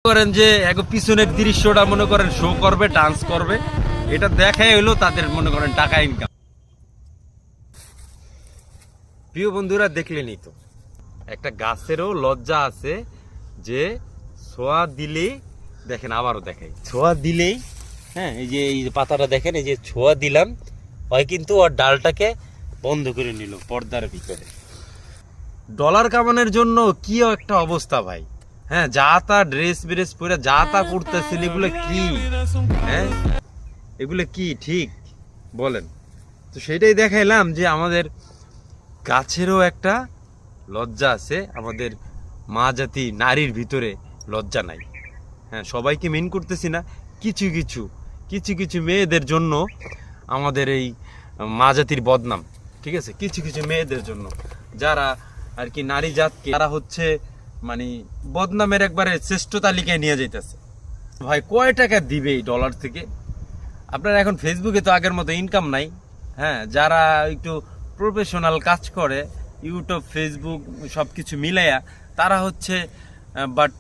করেন যে এক পিছনের দৃশ্যটা মনে করেন শো করবে, ডান্স করবে, এটা দেখাই হলো তাদের মনে করেন টাকা ইনকাম। প্রিয় বন্ধুরা, দেখলেনই তো একটা গাছেরও লজ্জা আছে যে ছোঁয়া দিলেই, দেখেন আবারও দেখাই, ছোঁয়া দিলেই, হ্যাঁ এই যে পাতাটা দেখেন, এই যে ছোঁয়া দিলাম হয় কিন্তু ওর ডালটাকে বন্ধ করে নিল পর্দার ভিতরে। ডলার কামানোর জন্য কি একটা অবস্থা ভাই, হ্যাঁ যা তা ড্রেস ব্রেস পরে যা তা করতেছেন, এগুলো কি? হ্যাঁ এগুলো কি ঠিক বলেন? তো সেটাই দেখাইলাম যে আমাদের গাছেরও একটা লজ্জা আছে, আমাদের মা জাতি নারীর ভিতরে লজ্জা নাই। হ্যাঁ সবাইকে মেন করতেছি না, কিছু কিছু কিছু কিছু মেয়েদের জন্য আমাদের এই মা জাতির বদনাম, ঠিক আছে? কিছু কিছু মেয়েদের জন্য যারা আর কি নারী জাতকে, তারা হচ্ছে মানে বদনামের একবারে শ্রেষ্ঠ তালিকায় নিয়ে যাইতেছে। ভাই কয় টাকা দিবে এই ডলার থেকে? আপনার এখন ফেসবুকে তো আগের মতো ইনকাম নাই। হ্যাঁ যারা একটু প্রফেশনাল কাজ করে, ইউটিউব ফেসবুক সব কিছু মিলাইয়া, তারা হচ্ছে বাট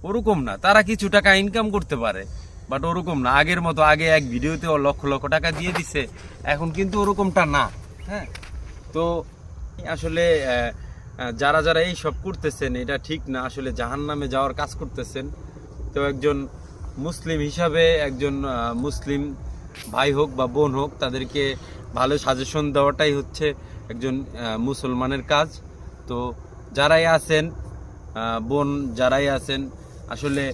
ওরকম না, তারা কিছু টাকা ইনকাম করতে পারে, বাট ওরকম না আগের মতো। আগে এক ভিডিওতে লক্ষ লক্ষ টাকা দিয়ে দিছে, এখন কিন্তু ওরকমটা না। হ্যাঁ তো আসলে যারা যারা এই সব করতেছেন এটা ঠিক না, আসলে জাহান্নামে যাওয়ার কাজ করতেছেন। তো একজন মুসলিম হিসাবে, একজন মুসলিম ভাই হোক বা বোন হোক, তাদেরকে ভালো সাজেশন দেওয়াটাই হচ্ছে একজন মুসলমানের কাজ। তো যারাই আছেন বোন, যারাই আছেন, আসলে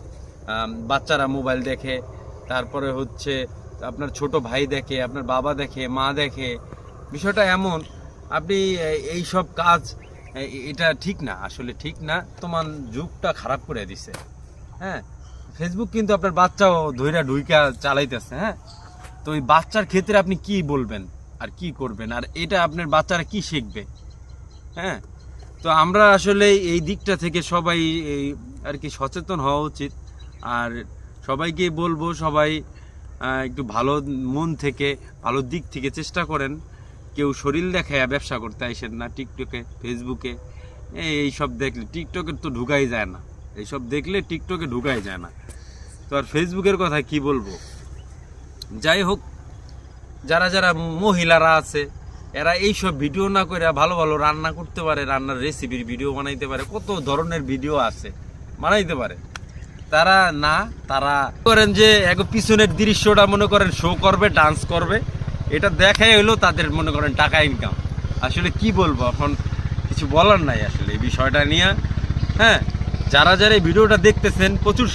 বাচ্চারা মোবাইল দেখে, তারপরে হচ্ছে আপনার ছোট ভাই দেখে, আপনার বাবা দেখে, মা দেখে, বিষয়টা এমন, আপনি এই সব কাজ এটা ঠিক না, আসলে ঠিক না। তোমার যুগটা খারাপ করে দিছে। হ্যাঁ ফেসবুক কিন্তু আপনার বাচ্চাও ধৈরা ঢুইকা চালাইতেছে। হ্যাঁ তো ওই বাচ্চার ক্ষেত্রে আপনি কি বলবেন আর কি করবেন, আর এটা আপনার বাচ্চারা কি শিখবে? হ্যাঁ তো আমরা আসলে এই দিকটা থেকে সবাই এই আর কি সচেতন হওয়া উচিত। আর সবাইকে বলবো, সবাই একটু ভালো মন থেকে, ভালো দিক থেকে চেষ্টা করেন। কেউ শরীর দেখায় ব্যবসা করতে আইসেন না টিকটকে, ফেসবুকে। এইসব দেখলে টিকটকে তো ঢুকাই যায় না, এইসব দেখলে টিকটকে ঢুকাই যায় না। তো আর ফেসবুকের কথা কি বলবো। যাই হোক, যারা যারা মহিলারা আছে, এরা এইসব ভিডিও না করে ভালো ভালো রান্না করতে পারে, রান্নার রেসিপির ভিডিও বানাইতে পারে, কত ধরনের ভিডিও আছে বানাইতে পারে। তারা না, তারা করেন যে এক পিছনের দৃশ্যটা মনে করেন শো করবে, ডান্স করবে, এটা দেখাই হলো তাদের মনে করেন টাকা ইনকাম। আসলে কি বলবো, এখন কিছু বলার নাই আসলে এই বিষয়টা নিয়ে। হ্যাঁ যারা যারা এই ভিডিওটা দেখতেছেন, প্রচুর